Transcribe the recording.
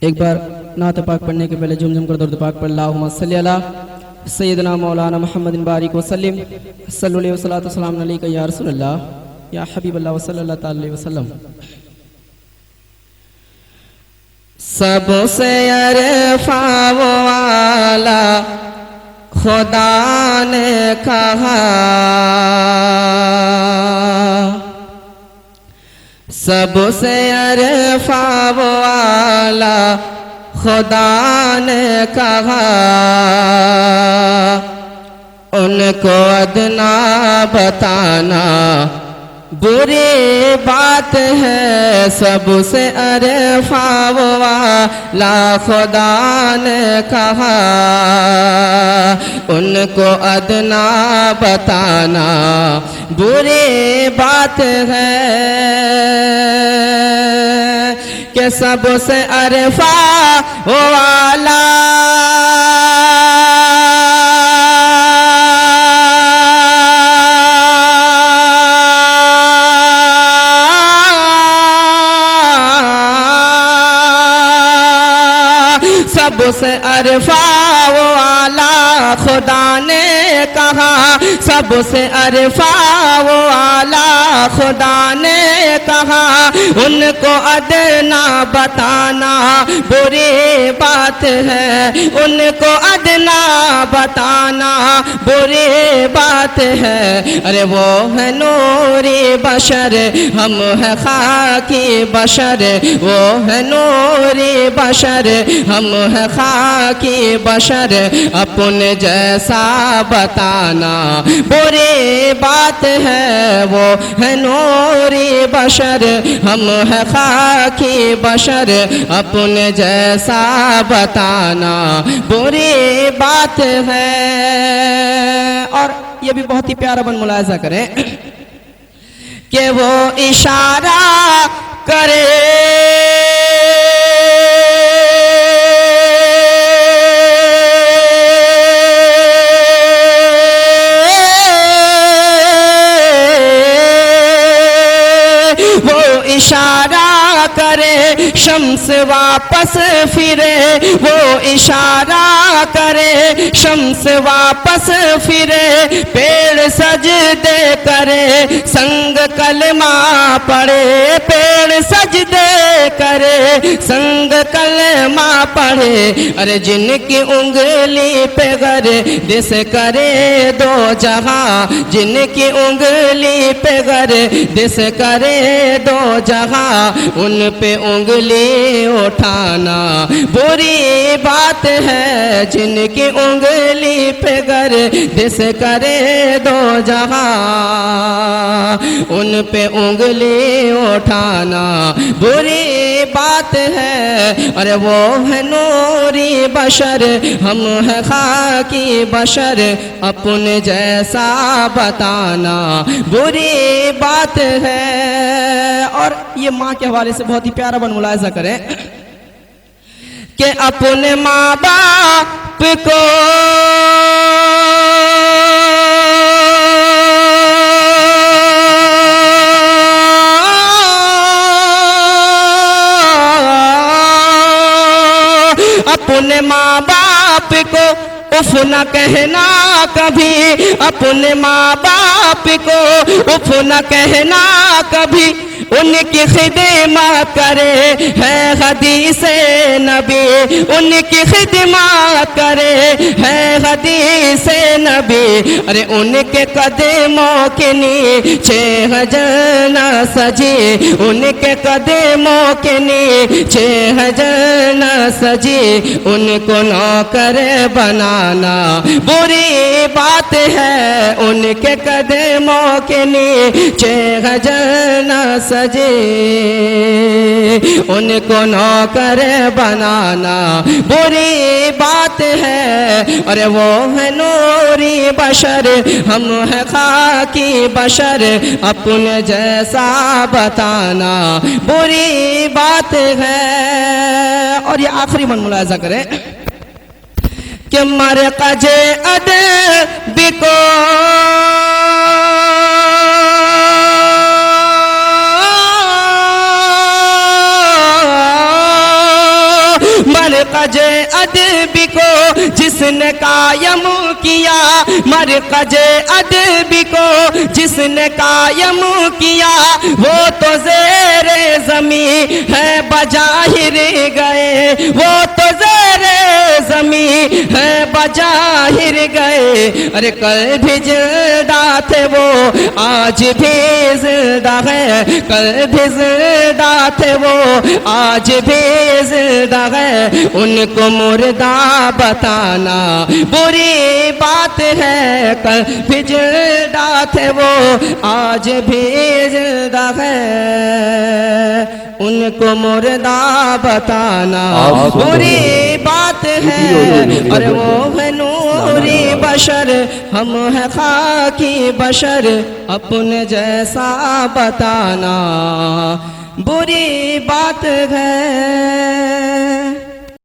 एक बार नात पाक पढ़ने के पहले झुमझुम कर दर्द पाक पढ़ अल्लाहुम्मा सल्ली अला सय्यदना मौलाना मुहम्मदिन बारिक वसल्लम सल्लल्लाहु अलैहि वसल्लम अलैका या रसूलल्लाह या हबीबल्लाह सल्लल्लाहु अलैहि वसल्लम। सबसे अरफा वो वाला खुदा ने कहा, सबसे अरफा वो वाला खुदा ने कहा, उनको अदना बताना बुरी बात है। सबसे अरफा वो वाला खुदा ने कहा, उनको अदना बताना बुरी बात है कि सबसे अरफा वो वाला सबसे अरफा वो आला खुदा ने कहा, सबसे अरफा वो आला खुदा ने कहा, उनको अदना बताना बुरी बात है, उनको अदना बताना बुरी बात है। अरे वो है नूरी बशर, हम है खाकी बशर, वो है नूरी बशर, हम है खाकी बशर, अपने जैसा बताना बुरी बात है। वो है नूरी बशर, हम है खाकी बशर, अपने जैसा बताना बुरी बात है। और ये भी बहुत ही प्यारा बन मुलाहिजा करें कि वो इशारा करे इशारा करे शम्स वापस फिरे, वो इशारा करे शम्स वापस फिरे, पेड़ सजदे करे संग कलमा पढ़े, पेड़ सजदे करे संग कलमा पढ़े। अरे जिनकी उंगली पे गर्दिश करे दो जहां, जिनकी उंगली पे गर्दिश करे दो जहां, उन पे उंगली उठाना बुरी बात है। जिनकी उंगली पे गर्दिश करे दो जहां, उन पे उंगली उठाना बुरी बात है। अरे वो है नूरी बशर, हम है खाकी बशर, अपने जैसा बताना बुरी बात है। और ये माँ के हवाले से बहुत ही प्यारा बन मुलाहिजा करें कि अपने माँ बाप को अपने माँ बाप को उफ न कहना कभी, अपने माँ बाप को उफ न कहना कभी, उनकी खिदमत करे है हदीस नबी, उनकी खिदमत करे है हदीस नबी। अरे उनके कदमों के नीचे हजना सजी, उनके कदमों के नीचे हजना सजी, उनको नौकर बनाना बुरी बात है। उनके कदमों के नीचे हजना सजे, उनको नौकर बनाना बुरी बात है। अरे वो है नूरी बशर, हम है खाकी बशर, अपने जैसा बताना बुरी बात है। और ये आखिरी मन मुलाहिजा करें कि मरकज़े अदब को मरकज अदबी को जिसने कायम किया, मरकज अदबी को जिसने कायम किया, वो तो ज़ेरे ज़मी है बजाहिर गए, वो तो ज़ेरे ज़मी है बजाहिर गए। अरे कल भी जिंदा थे वो आज भी जिंदा है, कल भी जिंदा थे वो आज भी जिंदा है। उनको मुर्दा बताना बुरी बात है, कल भी जिंदा थे वो आज भी जिंदा है। उनको मुर्दा बताना बुरी बात है, और वो है नूरी बशर, हम है खाकी बशर, अपने जैसा बताना बुरी बात है।